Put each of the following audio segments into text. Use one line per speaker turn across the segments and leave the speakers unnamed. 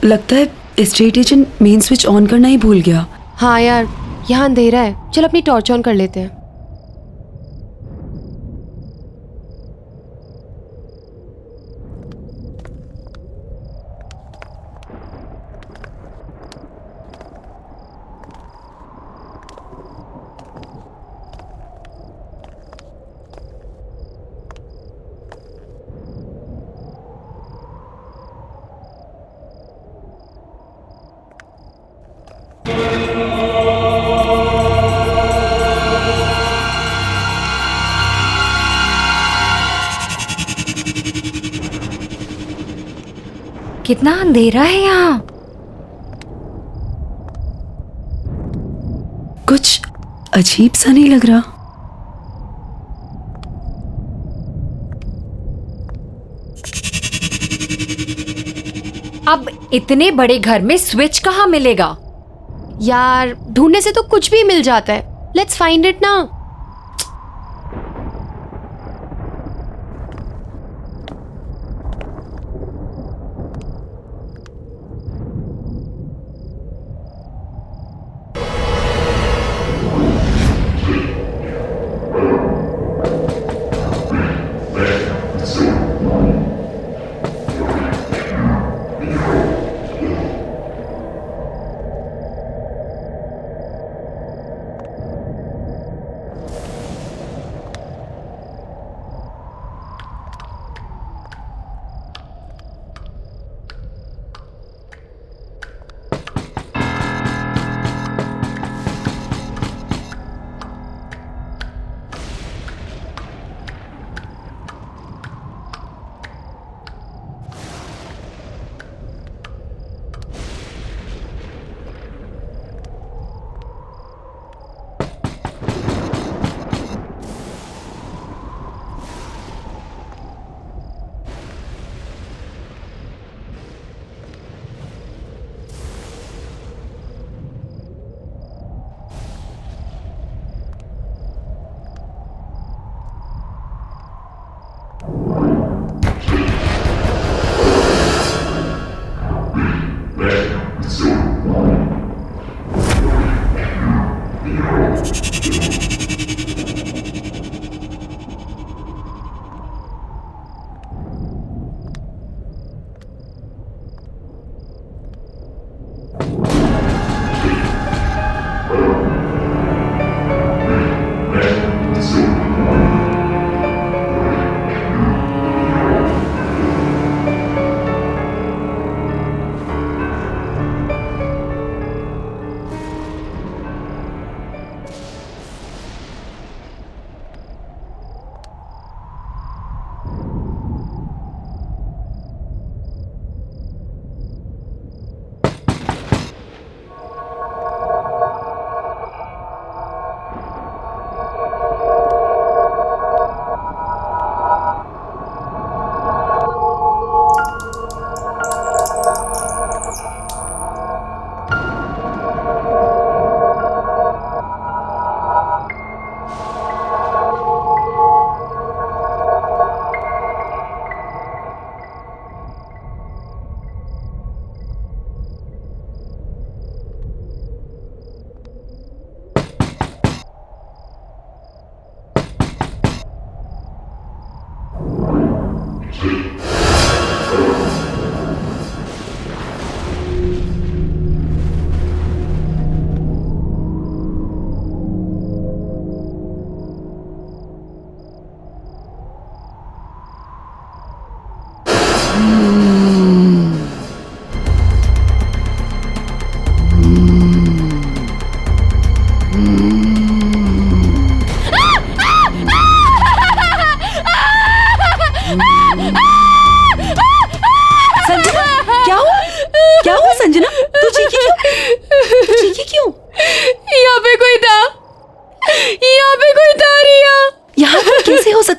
लगता है estate agent main switch on करना ही भूल गया।
हाँ यार, यहाँ अंधेरा है, चल अपनी टॉर्च ऑन कर लेते हैं।
कितना अंधेरा है यहाँ।
कुछ अजीब सा नहीं लग रहा।
अब इतने बड़े घर में स्विच कहाँ मिलेगा?
यार ढूंढने से तो कुछ भी मिल जाता है। लेट्स फाइंड इट ना।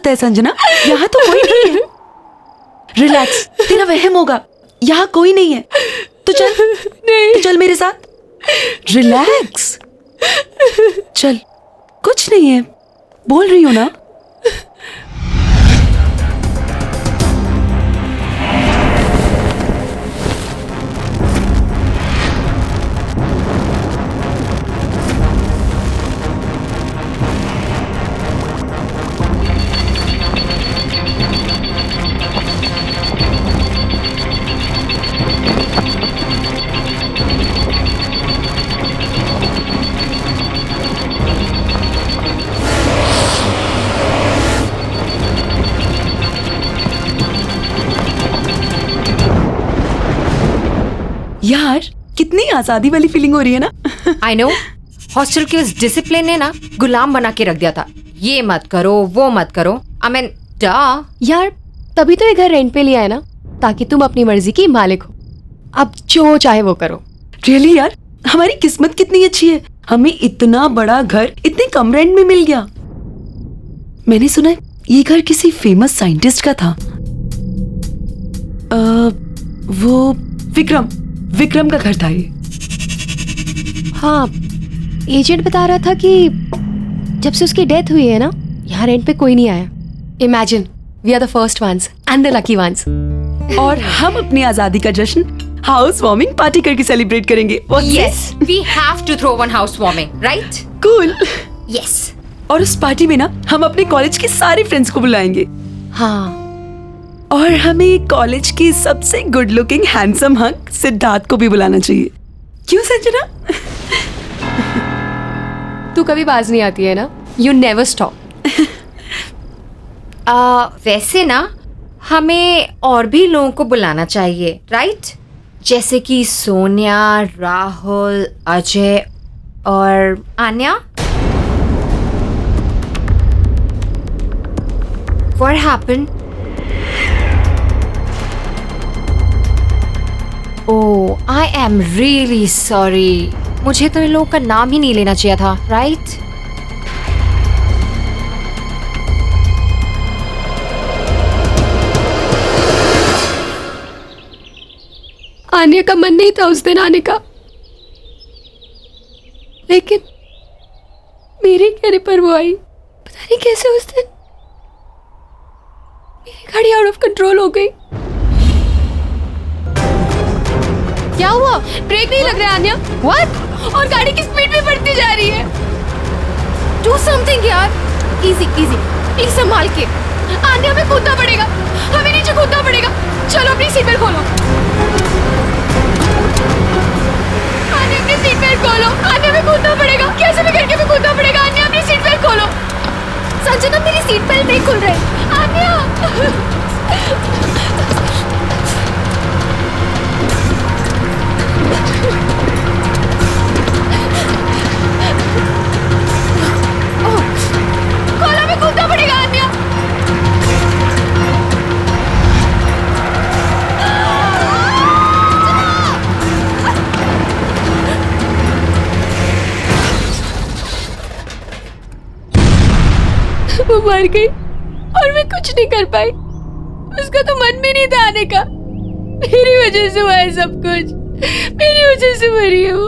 लगता है संजना, यहाँ तो कोई नहीं है। रिलैक्स, तेरा वहम होगा, यहाँ कोई नहीं है। तो चल मेरे साथ। रिलैक्स, चल, कुछ नहीं है, बोल रही हूँ ना। यार, कितनी आजादी वाली फीलिंग हो रही है ना।
आई नो, हॉस्टल के उस डिसिप्लिन ने ना गुलाम बना के रख दिया था। ये मत करो, वो मत करो। आई मीन
यार तभी तो ये घर रेंट पे लिया है ना, ताकि तुम अपनी मर्जी की मालिक हो। अब जो चाहे वो करो।
रियली यार, हमारी किस्मत कितनी अच्छी है, हमें इतना बड़ा घर इतने कम रेंट में मिल गया। मैंने सुना है ये घर किसी फेमस साइंटिस्ट का था। वो विक्रम का घर था ये।
हाँ, एजेंट बता रहा था कि जब से उसकी डेथ हुई है ना, यहाँ रेंट पे कोई नहीं आया। Imagine, we are the first ones and the lucky ones.
और हम अपनी आजादी का जश्न हाउस वार्मिंग पार्टी करके सेलिब्रेट करेंगे।
Yes, we have to throw one house warming, right?
Cool.
Yes.
और उस पार्टी में ना हम अपने कॉलेज के सारे फ्रेंड्स को बुलाएंगे।
हाँ,
और हमें कॉलेज की सबसे good looking handsome hunk Siddharth को भी बुलाना चाहिए। क्यों संजना?
तू कभी बाज नहीं आती है ना, यू नेवर स्टॉप।
वैसे ना हमें और भी लोगों को बुलाना चाहिए, राइट? जैसे कि सोनिया, राहुल, अजय और Anya. What happened? Oh, I am really sorry. मुझे तो इन लोगों का नाम ही नहीं लेना चाहिए था, राइट?
आने का मन नहीं था उस दिन आने का, लेकिन मेरे कहने पर वो आई। पता नहीं कैसे उस दिन मेरी गाड़ी आउट ऑफ कंट्रोल हो गई। क्या हुआ? ब्रेक नहीं लग रहा है आन्या। What? और गाड़ी की स्पीड भी बढ़ती जा रही है।
Do something यार। Easy, easy. प्लीज संभाल के।
आन्या, हमें कूदना पड़ेगा, हमें नीचे कूदना पड़ेगा। चलो अपनी सीट बेल्ट खोलो। आन्या, अपनी सीट बेल्ट खोलो। आन्या, हमें कूदना पड़ेगा, कैसे भी करके हमें कूदना पड़ेगा। आन्या, अपनी सीट बेल्ट खोलो।
संजना, मेरी सीट बेल्ट नहीं खुल रही।
आन्या, खोलो, हमें कूदना पड़ेगा। आन्या, वो मर गई और मैं कुछ नहीं कर पाई। उसका तो मन भी नहीं था आने का। मेरी वजह से हुआ है सब कुछ, मेरी वजह से मरी है वो।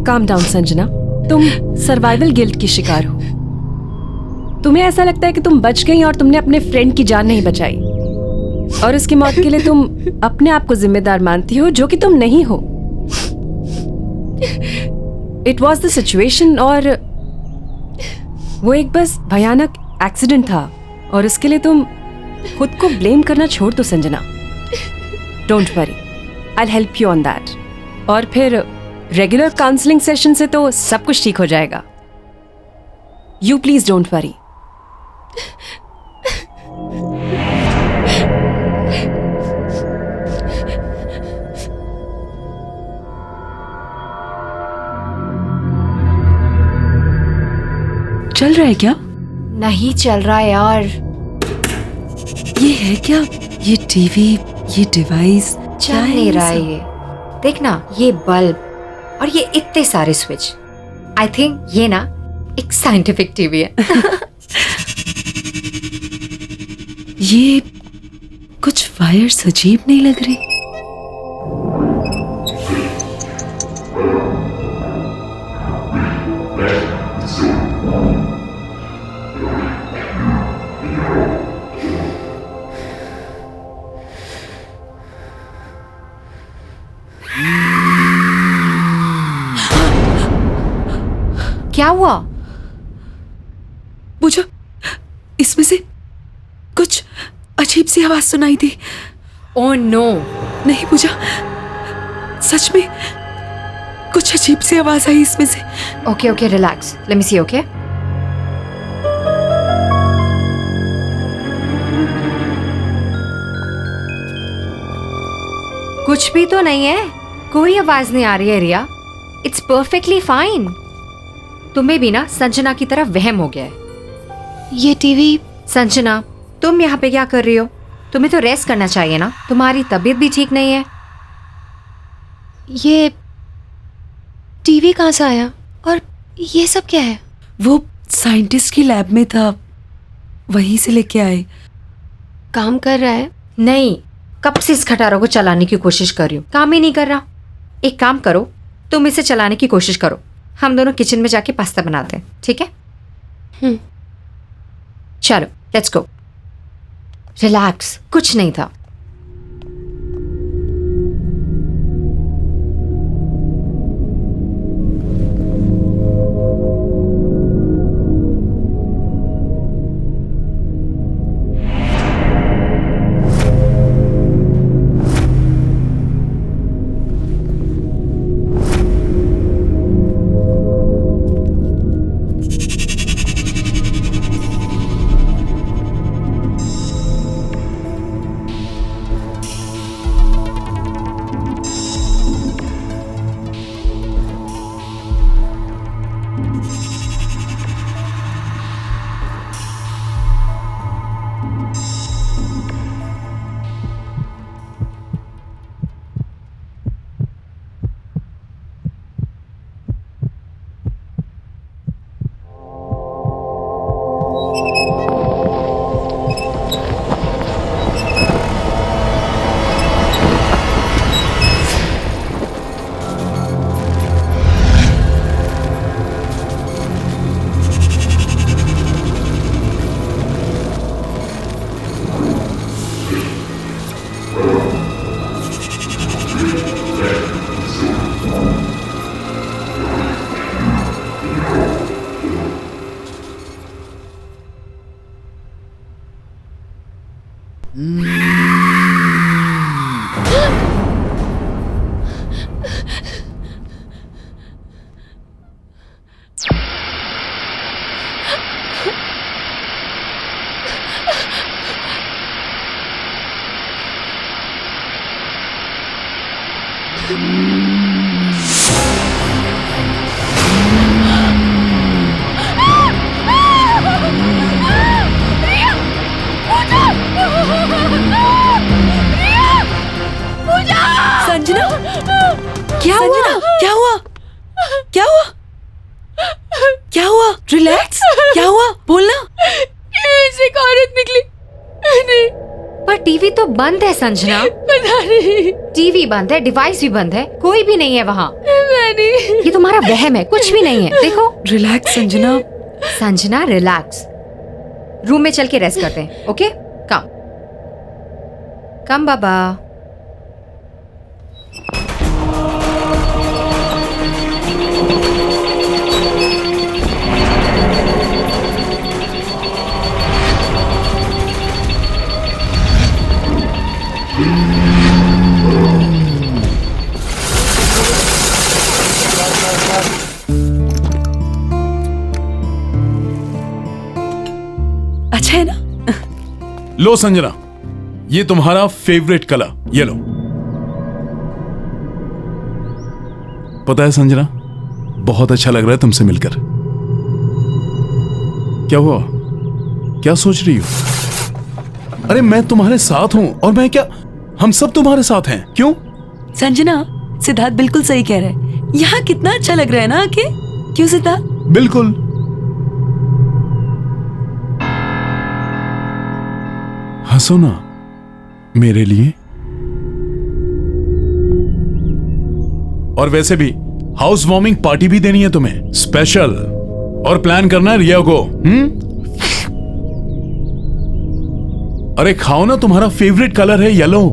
काम डाउन संजना, तुम सर्वाइवल गिल्ट की शिकार हो। तुम्हें ऐसा लगता है कि तुम बच गई और तुमने अपने फ्रेंड की जान नहीं बचाई, और उसकी मौत के लिए तुम अपने आप को जिम्मेदार मानती हो, जो कि तुम नहीं हो। इट वॉज द सिचुएशन, और वो एक बस भयानक एक्सीडेंट था, और उसके लिए तुम खुद को ब्लेम करना छोड़ दो Sanjana. Don't worry, I will help you on that. और फिर रेगुलर काउंसलिंग सेशन से तो सब कुछ ठीक हो जाएगा। You please don't worry.
चल रहा है क्या?
नहीं चल रहा है यार।
ये है क्या? ये टीवी, ये डिवाइस
चल नहीं रहा है ये। देखना, ये बल्ब और ये इतने सारे स्विच। आई थिंक ये ना एक साइंटिफिक टीवी है।
ये कुछ वायर्स अजीब नहीं लग रही।
क्या हुआ?
पूजा, इसमें से कुछ अजीब सी आवाज सुनाई दी।
Oh no.
नहीं पूजा, सच में कुछ अजीब सी आवाज आई इसमें से।
Okay okay, relax, let me see. Okay, कुछ भी तो नहीं है, कोई आवाज नहीं आ रही है रिया। It's perfectly fine. तुम्हें भी ना संजना की तरह वहम हो गया है।
ये टीवी।
संजना, तुम यहाँ पे क्या कर रही हो? तुम्हें तो रेस्ट करना चाहिए ना, तुम्हारी तबीयत भी ठीक नहीं है।
ये टीवी कहाँ से आया और ये सब क्या है?
वो साइंटिस्ट की लैब में था, वहीं से लेके आए।
काम कर रहा है?
नहीं, कब से इस खटारों को चलाने की कोशिश कर रही हूँ, काम ही नहीं कर रहा। एक काम करो, तुम इसे चलाने की कोशिश करो, हम दोनों किचन में जाके पास्ता बनाते हैं, ठीक है? चलो लेट्स गो। रिलैक्स, कुछ नहीं था।
संजना,
क्या हुआ?
संजना, क्या हुआ? क्या हुआ? क्या हुआ? रिलैक्स, क्या हुआ? बोलना।
से एक औरत निकली। नहीं,
पर टीवी तो बंद है संजना।
पता नहीं।
टीवी बंद है, डिवाइस भी बंद है, कोई भी नहीं है वहाँ।
मैंने
ये तुम्हारा वहम है, कुछ भी नहीं है। देखो
relax Sanjana.
Sanjana, relax. Room में चल के रेस्ट करते हैं, ओके? कम कम बाबा।
अच्छा है ना?
लो संजना, ये तुम्हारा फेवरेट कलर, ये लो। पता है संजना, बहुत अच्छा लग रहा है तुमसे मिलकर। क्या हुआ? क्या सोच रही हो? अरे मैं तुम्हारे साथ हूं, और मैं क्या, हम सब तुम्हारे साथ हैं। क्यों?
संजना, सिद्धार्थ बिल्कुल सही कह रहा है। यहाँ कितना अच्छा लग रहा है ना आके? क्यों सिद्धार्थ?
बिल्कुल। हंसो ना मेरे लिए। और वैसे भी हाउस वार्मिंग पार्टी भी देनी है तुम्हें स्पेशल, और प्लान करना है रिया को। अरे खाओ ना, तुम्हारा फेवरेट कलर है येलो।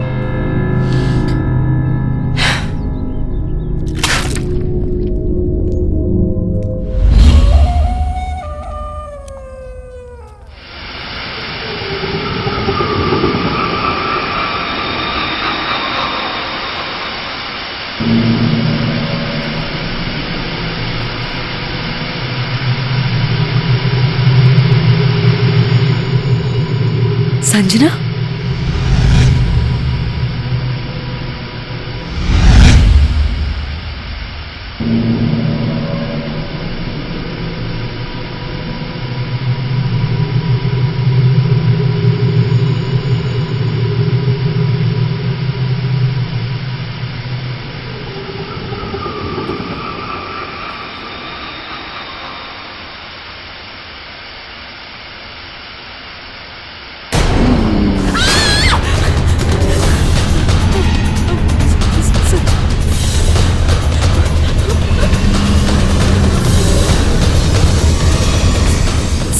संजना,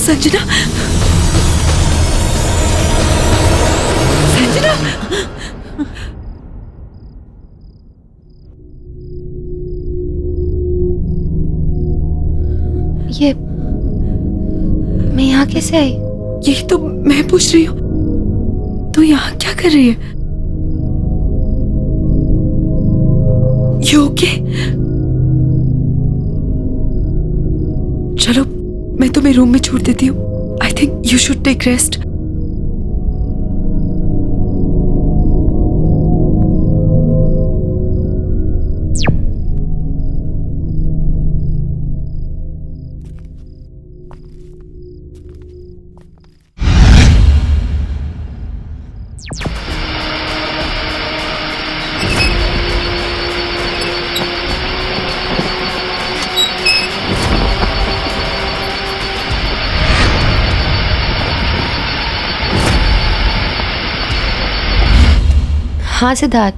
संजना, संजना,
ये मैं यहाँ कैसे आई?
यही तो मैं पूछ रही हूँ, तू यहाँ क्या कर रही है? You okay? चलो मैं तुम्हें रूम में छोड़ देती हूँ। I think you should take rest.
हाँ सिद्धार्थ,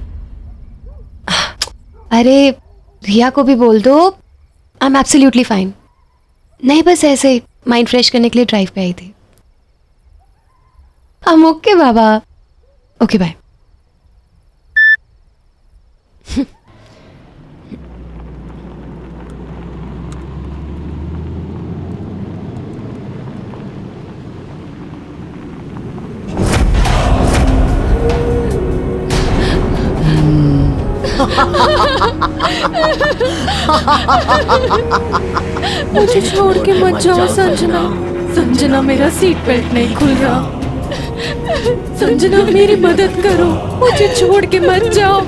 अरे रिया को भी बोल दो आई एम एब्सोल्युटली फाइन। नहीं, बस ऐसे ही माइंड फ्रेश करने के लिए ड्राइव पे आई थी। ओके बाबा, ओके बाय।
मुझे छोड़ के मत जाओ संजना। संजना, मेरा सीट बेल्ट नहीं खुल रहा। संजना, मेरी मदद करो, मुझे छोड़ के मत जाओ।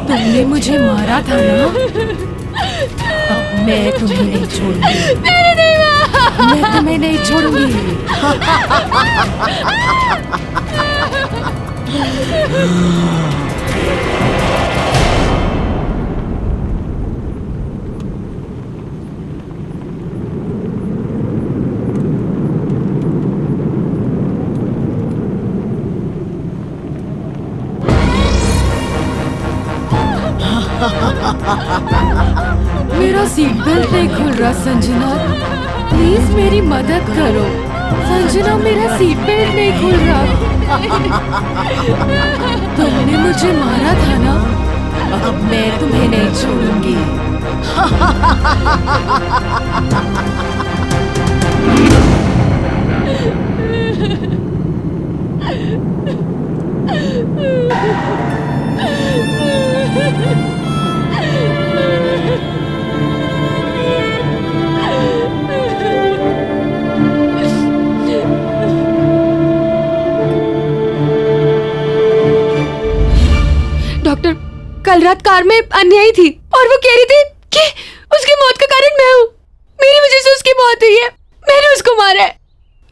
तुमने मुझे मारा था ना, अब मैं तुम्हें नहीं छोड़ूंगी। मैं तुम्हें नहीं छोड़ूंगी। मेरा सीट बेल्ट नहीं खुल रहा संजना, प्लीज मेरी मदद करो। संजना, मेरा सीट बेल्ट नहीं खुल रहा। तुमने मुझे मारा था ना, अब मैं तुम्हें नहीं छोड़ूंगी।
डॉक्टर, कल रात कार में अन्यायी थी और वो कह रही थी कि उसकी मौत का कारण मैं हूँ। मेरी वजह से उसकी मौत हुई है, मैंने उसको मारा है।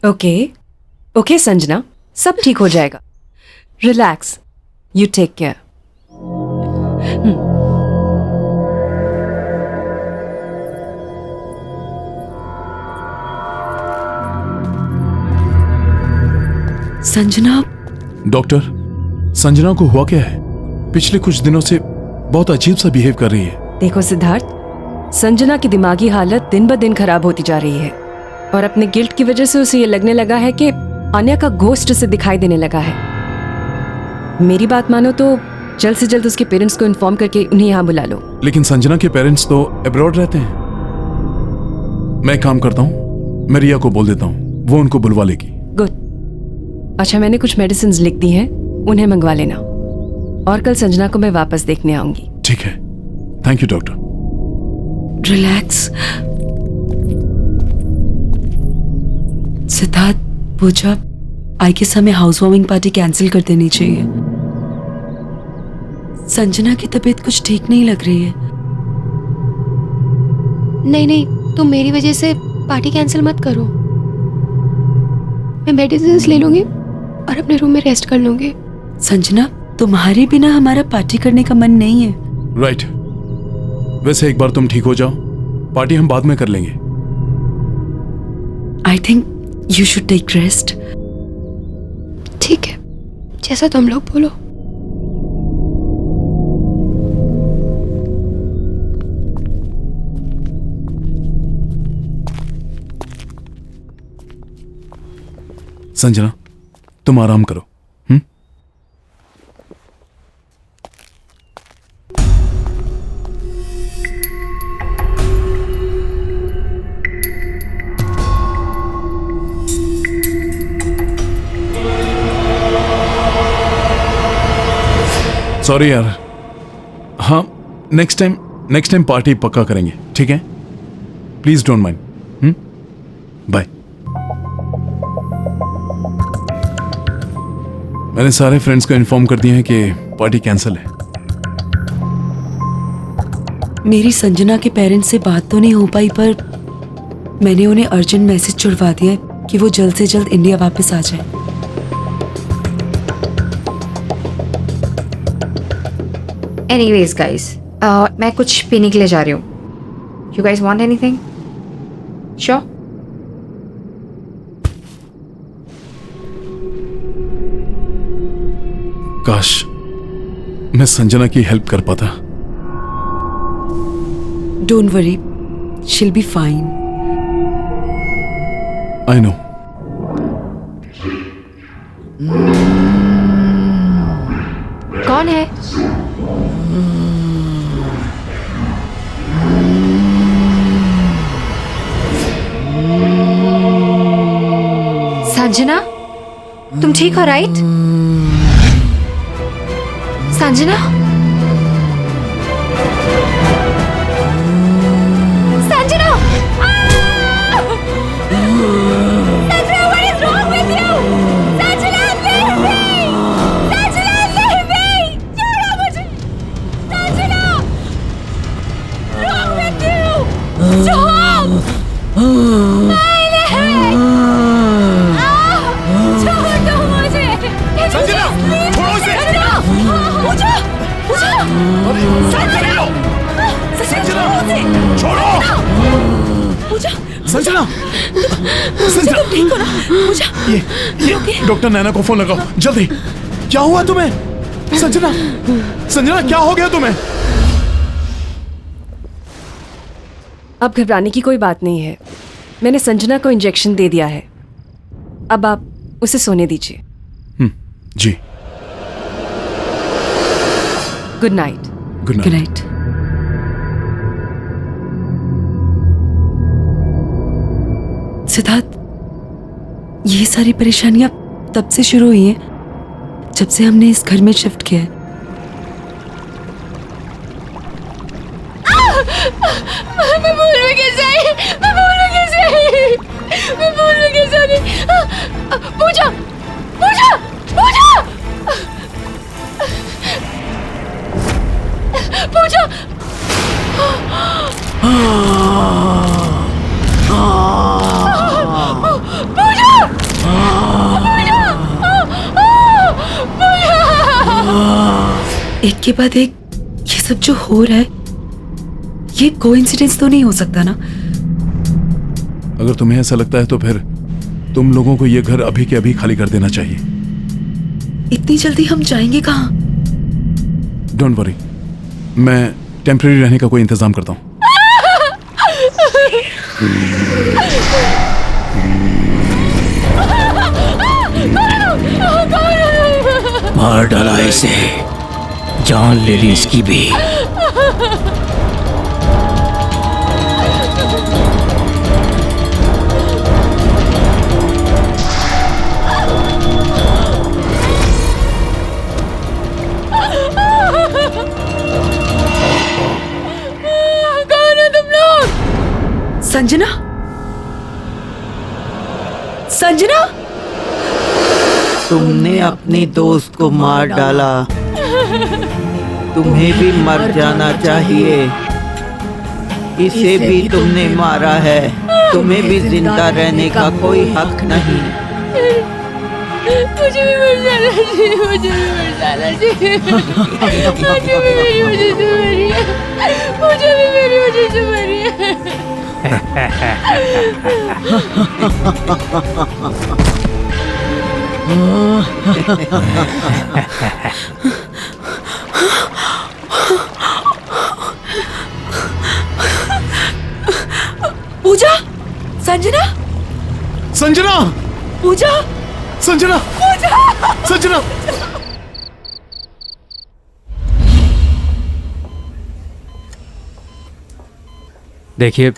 ओके ओके संजना, सब ठीक हो जाएगा। Relax, you take care.
Sanjana,
doctor, Sanjana को हुआ क्या है? पिछले कुछ दिनों से बहुत अजीब सा बिहेव कर रही है।
देखो सिद्धार्थ, संजना की दिमागी हालत दिन ब दिन खराब होती जा रही है और अपने गिल्ट की वजह से उसे ये लगने लगा है कि आन्या का घोस्ट उसे दिखाई देने लगा है। मेरी बात मानो तो जल्द से जल्द उसके पेरेंट्स को इन्फॉर्म करके उन्हें यहाँ बुला लो।
लेकिन संजना के पेरेंट्स तो अब्रॉड रहते हैं। मैं एक काम करता हूँ, मैं रिया को बोल देता हूँ, वो उनको बुलवा लेगी।
गुड। अच्छा, मैंने कुछ मेडिसिन लिख दी हैं, उन्हें मंगवा लेना और कल संजना को मैं वापस देखने आऊंगी।
ठीक है, thank you doctor.
Relax. Siddharth, Pooja, I guess हमें हाउस वार्मिंग पार्टी कैंसिल कर देनी चाहिए। संजना की तबीयत कुछ ठीक नहीं लग रही है।
नहीं नहीं, तुम मेरी वजह से पार्टी कैंसिल मत करो। मैं मेडिसिन ले लूंगी और अपने रूम में रेस्ट कर लूंगी।
संजना, तुम्हारे बिना हमारा पार्टी करने का मन नहीं है।
राइट। वैसे एक बार तुम ठीक हो जाओ, पार्टी हम बाद में कर लेंगे।
I think you should take rest.
ठीक है, जैसा तुम लोग बोलो।
संजना, तुम आराम करो। सॉरी यार। हाँ, नेक्स्ट टाइम पार्टी पक्का करेंगे, ठीक है? Please don't mind. बाय। मैंने सारे फ्रेंड्स को इन्फॉर्म कर दिया है कि पार्टी कैंसिल है।
मेरी संजना के पेरेंट्स से बात तो नहीं हो पाई, पर मैंने उन्हें अर्जेंट मैसेज छुड़वा दिया है कि वो जल्द से जल्द इंडिया वापस आ जाए।
एनीवेज गाइस, मैं कुछ पीने के लिए जा रही हूँ। You guys want anything? Sure?
काश मैं संजना की हेल्प कर पाता।
Don't worry, she'll be fine.
I know.
कौन है? संजना, तुम ठीक हो right? Sanjana? Sanjana! Sanjana, what is wrong with you? Sanjana, leave me! Sanjana, leave me! छोड़ो मुझे! Sanjana! Wrong with you? Stop! छोड़ दो मुझे!
संजना, छोड़ो उसे!
पूजा! पूजा!
संजना, छोड़ो!
पूजा!
संजना, संजना,
ठीक हो ना? पूजा!
ये डॉक्टर नैना को फोन लगाओ जल्दी। क्या हुआ तुम्हें? संजना, संजना, क्या हो गया तुम्हें?
अब घबराने की कोई बात नहीं है। मैंने संजना को इंजेक्शन दे दिया है। अब आप उसे सोने दीजिए।
जी।
Good night.
Good
good
night.
Night. Siddharth, ये सारी परेशानियां तब से शुरू हुई हैं जब से हमने इस घर में शिफ्ट किया है।
मैं भूल में कैसे आई? मैं भूल में कैसे आई? मैं भूल में कैसे आ गई? पूजा! पूजा! पूजा! पूजा!
एक के बाद एक ये सब जो हो रहा है, ये कोइंसिडेंस तो नहीं हो सकता ना?
अगर तुम्हें ऐसा लगता है तो फिर तुम लोगों को ये घर अभी के अभी खाली कर देना चाहिए।
इतनी जल्दी हम जाएंगे कहाँ?
डोंट वरी, मैं टेम्परेरी रहने का कोई इंतजाम करता हूँ।
मार डाला इसे, जान ले ली इसकी भी।
कौन हो तुम लोग? संजना, संजना,
तुमने अपने दोस्त को मार डाला, तुम्हें भी मर जाना चाहिए। इसे भी तुमने मारा है, तुम्हें भी जिंदा रहने का कोई हक नहीं।
मुझे भी मर जाना चाहिए, मुझे भी मर जाना चाहिए। मुझे भी मेरी वजह से मरी है, मुझे भी मेरी वजह से मरी है।
पूजा, संजना,
संजना,
पूजा,
संजना, संजना।
देखिए,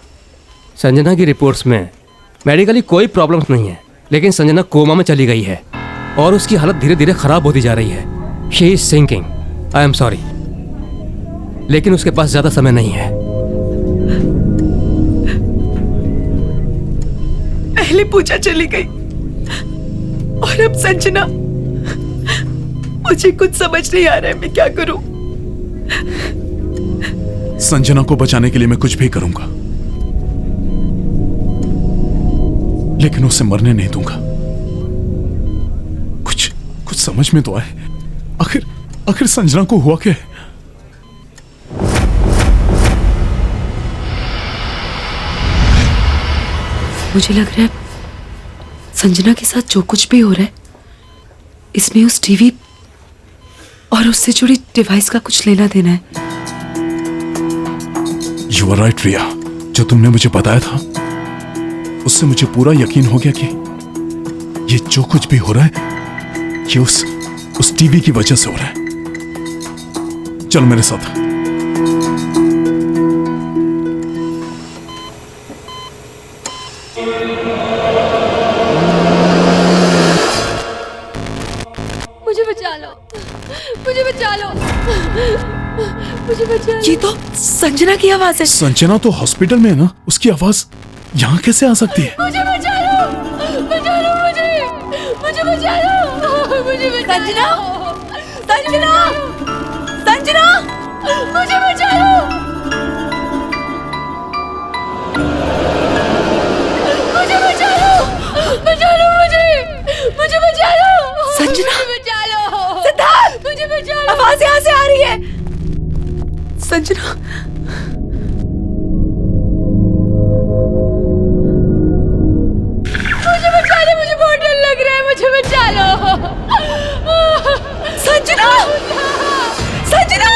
संजना की रिपोर्ट्स में मेडिकली कोई प्रॉब्लम्स नहीं है, लेकिन संजना कोमा में चली गई है और उसकी हालत धीरे धीरे खराब होती जा रही है। She is sinking. I am sorry, लेकिन उसके पास ज्यादा समय नहीं है।
पहले पूजा चली गई और अब संजना। मुझे कुछ समझ नहीं आ रहा है, मैं क्या करूं?
संजना को बचाने के लिए मैं कुछ भी करूंगा, लेकिन उसे मरने नहीं दूंगा। कुछ कुछ समझ में तो आए, आखिर संजना को हुआ क्या है?
मुझे लग रहा है संजना के साथ जो कुछ भी हो रहा है, इसमें उस टीवी और उससे जुड़ी डिवाइस का कुछ लेना देना है।
यू आर राइट रिया, जो तुमने मुझे बताया था उससे मुझे पूरा यकीन हो गया कि ये जो कुछ भी हो रहा है ये उस टीवी की वजह से हो रहा है। चलो मेरे साथ।
मुझे बचा लो, मुझे बचा लो, मुझे बचा लो।
ये तो संजना की आवाज है।
संजना तो हॉस्पिटल में है ना, उसकी आवाज यहाँ कैसे आ सकती है?
मुझे बचा लो, बचा लो मुझे बचा लो, मुझे बचा
संजना,
लो।
संजना, संजना,
मुझे बचा लो, मुझे बचा लो, बचा लो मुझे बचा लो।
संजना,
मुझे बचा लो,
सिद्धार्थ,
मुझे बचा लो।
आवाज यहाँ से आ रही है। संजना,
मुझे बचा लो, मुझे बहुत डर लग रहा है, मुझे बचा लो।
संजना, संजना,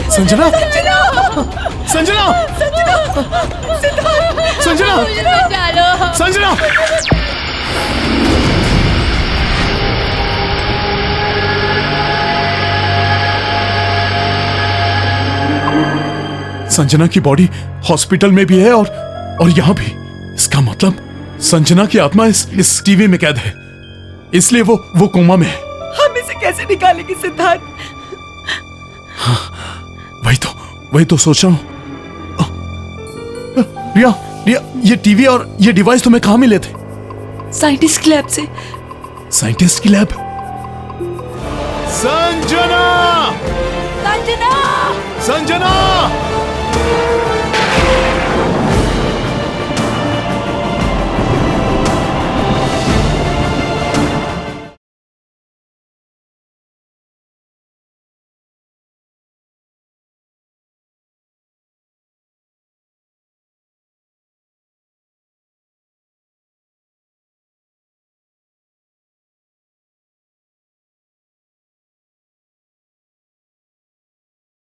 संजना,
संजना,
संजना, संजना,
मुझे बचा लो।
संजना। संजना की बॉडी हॉस्पिटल में भी है और यहाँ भी। इसका मतलब संजना की आत्मा इस टीवी में कैद है, इसलिए वो कोमा में है।
हम इसे कैसे निकालेंगे सिद्धार्थ?
वही तो सोच रहा हूँ। रिया, रिया, ये टीवी और ये डिवाइस तुम्हें कहाँ मिले थे?
साइंटिस्ट की लैब से।
साइंटिस्ट की लैब? संजना,
संजना,
संजना।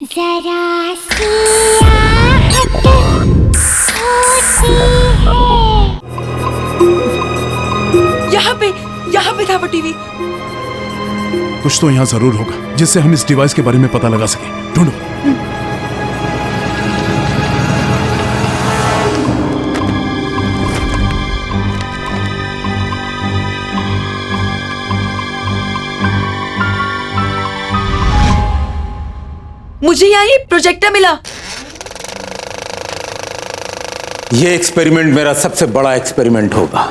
जरा सी आहट होती है।
यहाँ पे था वो टीवी।
कुछ तो यहाँ जरूर होगा जिससे हम इस डिवाइस के बारे में पता लगा सके। ढूंढो।
मुझे यहाँ ये प्रोजेक्टर मिला।
ये एक्सपेरिमेंट मेरा सबसे बड़ा एक्सपेरिमेंट होगा।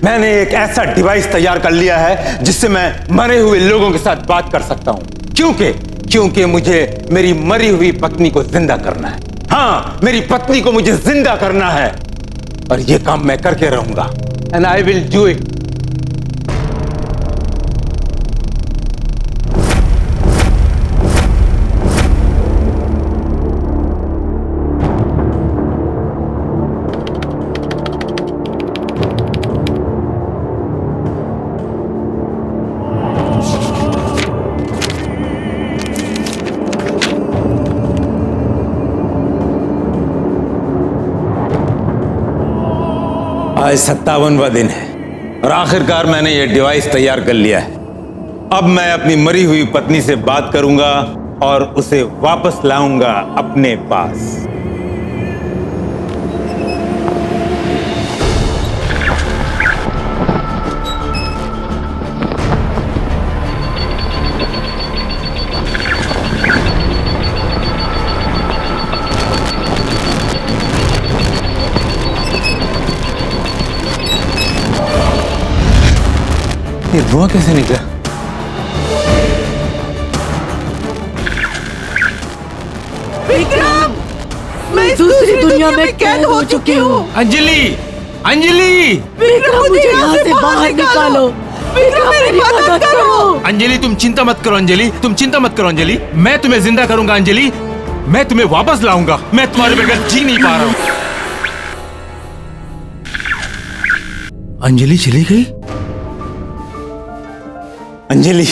मैंने एक ऐसा डिवाइस तैयार कर लिया है जिससे मैं मरे हुए लोगों के साथ बात कर सकता हूं। क्योंकि मुझे मेरी मरी हुई पत्नी को जिंदा करना है। हाँ, मेरी पत्नी को मुझे जिंदा करना है और ये काम मैं करके रहूंगा। And I will do it. आज 57वां दिन है और आखिरकार मैंने यह डिवाइस तैयार कर लिया है। अब मैं अपनी मरी हुई पत्नी से बात करूंगा और उसे वापस लाऊंगा अपने पास। ये धुआं कैसे निकला?
विक्रम, मैं दूसरी दुनिया में कैद हो चुकी हूँ।
अंजलि, अंजलि!
विक्रम, मुझे यहाँ से बाहर निकालो। विक्रम, मेरी मदद करो।
अंजलि, तुम चिंता मत करो। अंजलि, तुम चिंता मत करो। अंजलि, मैं तुम्हें जिंदा करूंगा। अंजलि, मैं तुम्हें वापस लाऊंगा। मैं तुम्हारे बगैर जी नहीं पा रहा हूँ। अंजलि चली गई? अंजलि,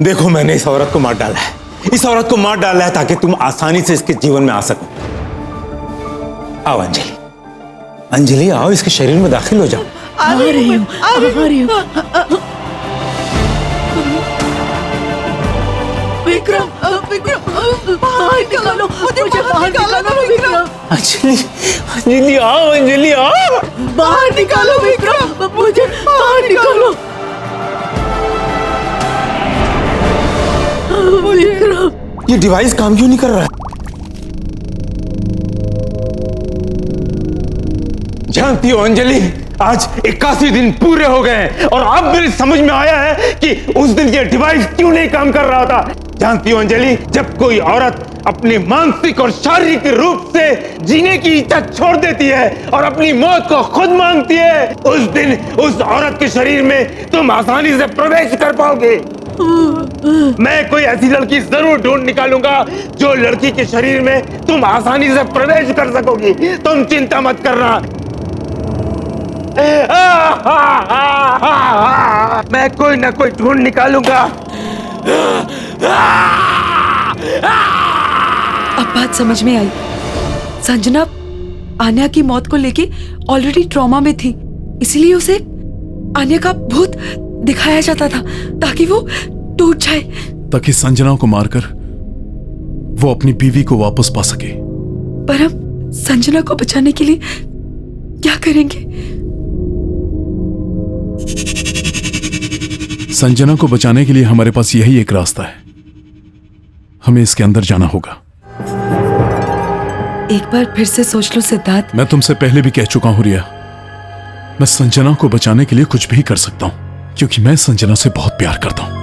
देखो, मैंने इस औरत को मार डाला है। इस औरत को मार डाला है ताकि तुम आसानी से इसके जीवन में आ सको। आओ अंजलि, अंजलि आओ, इसके शरीर में दाखिल हो जाओ।
आ रही हूँ। विक्रम, बाहर निकालो, मुझे बाहर निकालो विक्रम।
अंजलि, अंजलि आओ, अंजलि आओ।
बाहर निकालो विक्रम, मुझे बाहर निकालो। विक्रम,
ये डिवाइस काम क्यों नहीं कर रहा है? जानती हो अंजलि, आज 81 दिन पूरे हो गए हैं और अब मेरी समझ में आया है कि उस दिन ये डिवाइस क्यों नहीं काम कर रहा था। जानती हो अंजलि, जब कोई औरत अपने मानसिक और शारीरिक रूप से जीने की इच्छा छोड़ देती है और अपनी मौत को खुद मांगती है, उस दिन उस औरत के शरीर में तुम आसानी से प्रवेश कर पाओगे। मैं कोई ऐसी लड़की जरूर ढूंढ निकालूंगा जो लड़की के शरीर में तुम आसानी से प्रवेश कर सकोगी। तुम चिंता मत करना। मैं कोई ना कोई ढूंढ निकालूंगा।
अब बात समझ में आई। संजना आन्या की मौत को लेके ऑलरेडी ट्रॉमा में थी, इसलिए उसे आन्या का भूत दिखाया जाता था ताकि वो टूट जाए,
ताकि संजना को मारकर वो अपनी बीवी को वापस पा सके।
पर हम संजना को बचाने के लिए क्या करेंगे?
संजना को बचाने के लिए हमारे पास यही एक रास्ता है। हमें इसके अंदर जाना होगा।
एक बार फिर से सोच लो सिद्धार्थ।
मैं तुमसे पहले भी कह चुका हूं रिया, मैं संजना को बचाने के लिए कुछ भी कर सकता हूं क्योंकि मैं संजना से बहुत प्यार करता हूं।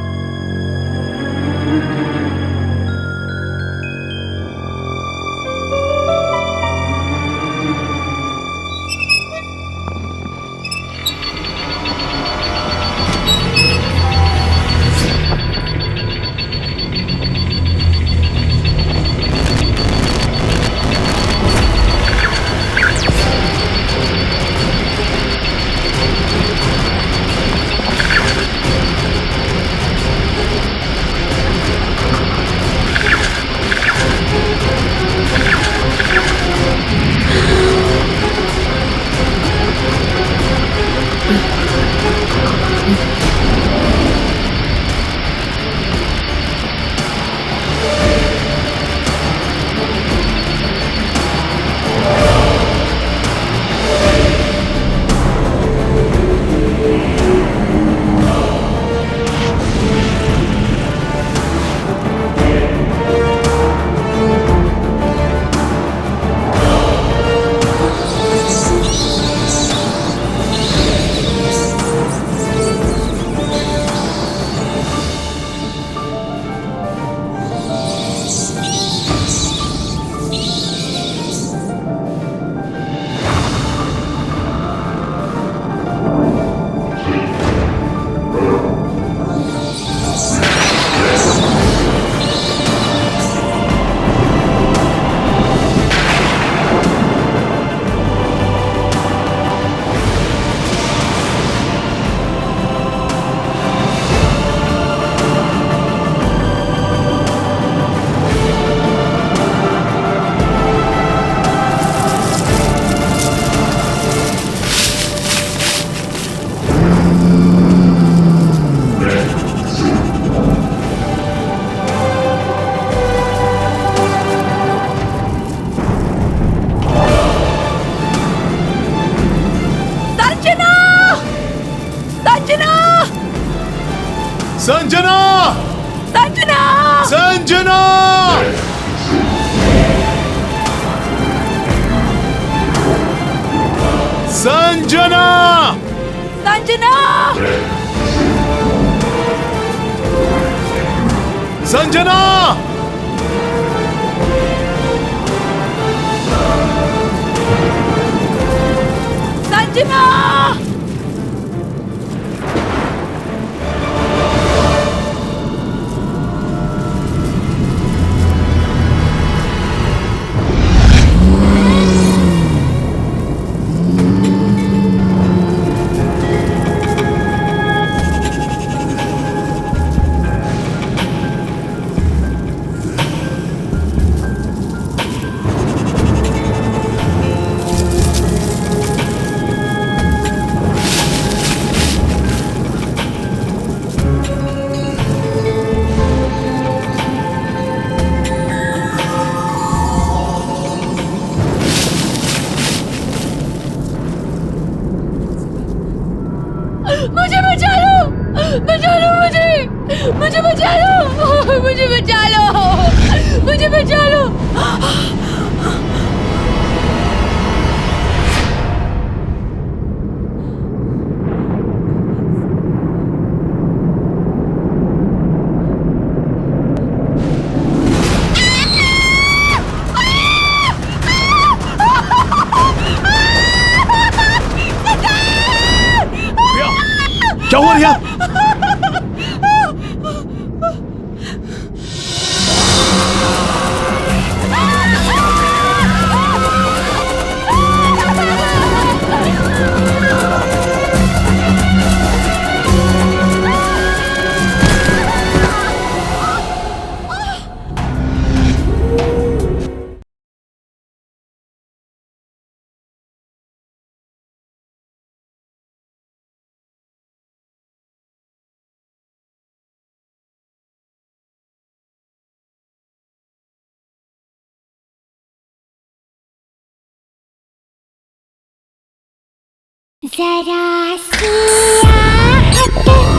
संजना! संजना! संजना! संजना! संजना! संजना! संजना!
मुझे बचा लो, बचा लो मुझे बचा लो, मुझे बचा लो, मुझे बचा लो।
क्या हुआ रिया?
जरा सी आहट होती है।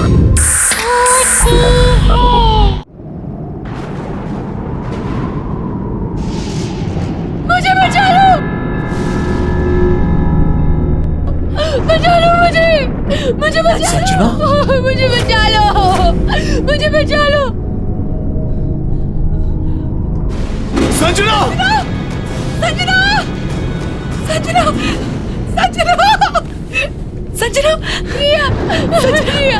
मुझे बचा लो, बचा लो मुझे बचा लो, मुझे बचा लो, मुझे बचा लो।
संजना!
संजना! संजना! संजना! संजना! रिया! रिया!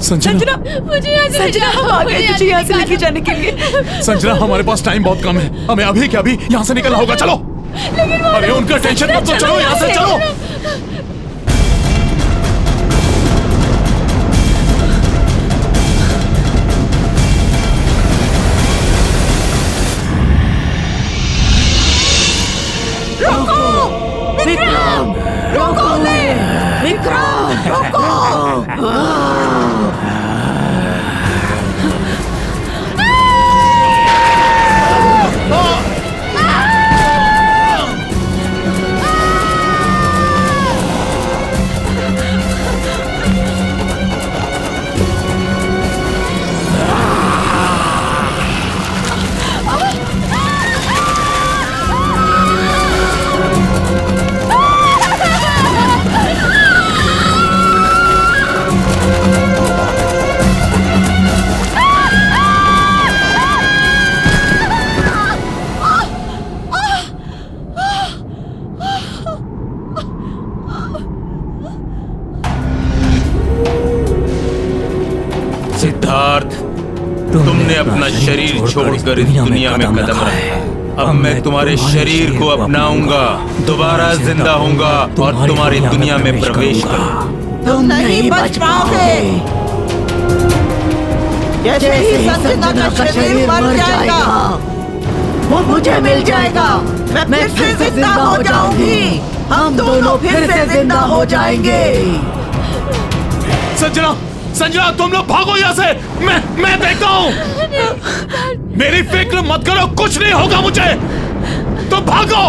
संजना!
मुझे यहाँ से
संजना, हम आ गए तुझे यहाँ से लेके जाने के लिए।
संजना, हमारे पास टाइम बहुत कम है, हमें अभी क्या अभी यहाँ से निकलना होगा। चलो। अरे उनका टेंशन मत लो, चलो यहाँ से चलो।
विक्रम! रोको उन्हें! विक्रम! रोको!
अपना शरीर छोड़कर इस दुनिया में कदम रखा। अब मैं तुम्हारे शरीर को अपनाऊंगा, दोबारा जिंदा होऊंगा और तुम्हारी दुनिया में प्रवेश करूंगा।
तुम नहीं बच पाओगे। जैसे ही संजना का शरीर मर जाएगा, वो मुझे मिल जाएगा। मैं फिर से जिंदा हो जाऊंगी। हम दोनों फिर से जिंदा हो जाएंगे।
संजना, संजना, तुम लोग भागो यहाँ से। मैं देखता हूँ। मेरी फिक्र मत करो, कुछ नहीं होगा मुझे। तुम भागो।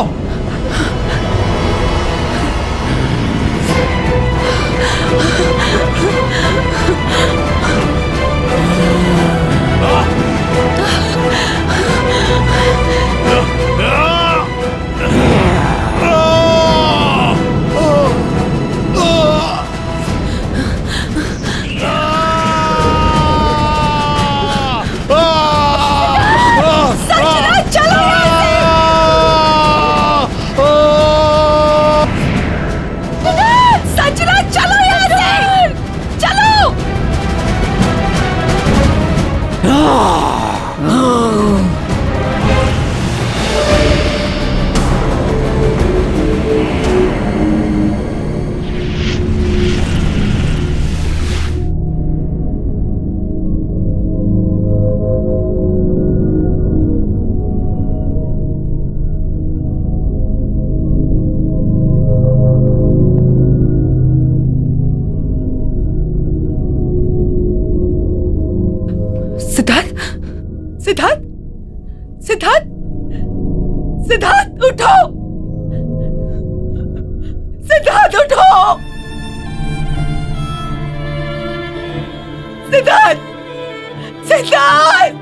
सिद्धार्थ, सिद्धार्थ, सिद्धार्थ उठो, सिद्धार्थ उठो, सिद्धार्थ, सिद्धार्थ,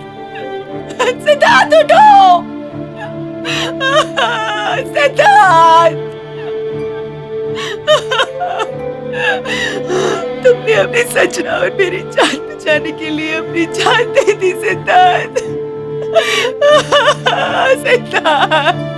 सिद्धार्थ उठो, सिद्धार्थ, तुमने अपनी संजना और मेरी जान बचाने के लिए अपनी जान दे दी सिद्धार्थ, सिद्धार्थ।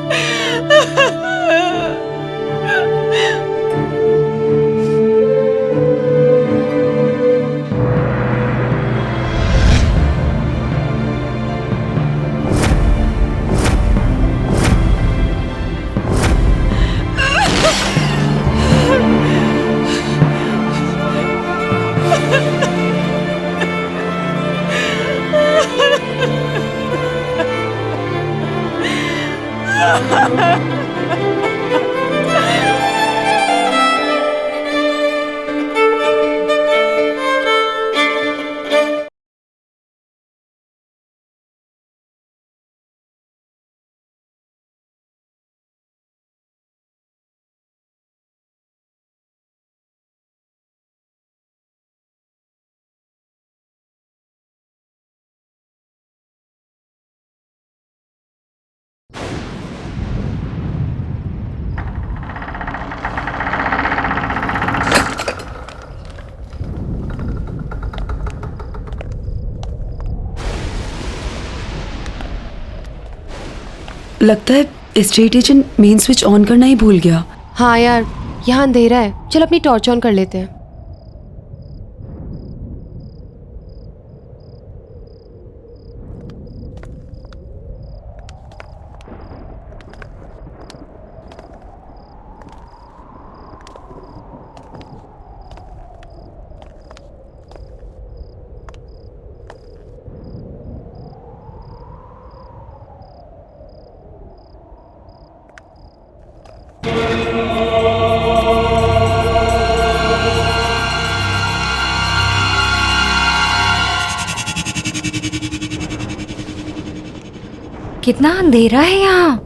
लगता है state agent main switch on करना ही भूल गया।
हाँ यार, यहाँ अंधेरा है, चल अपनी टॉर्च ऑन कर लेते हैं।
कितना अंधेरा है यहाँ।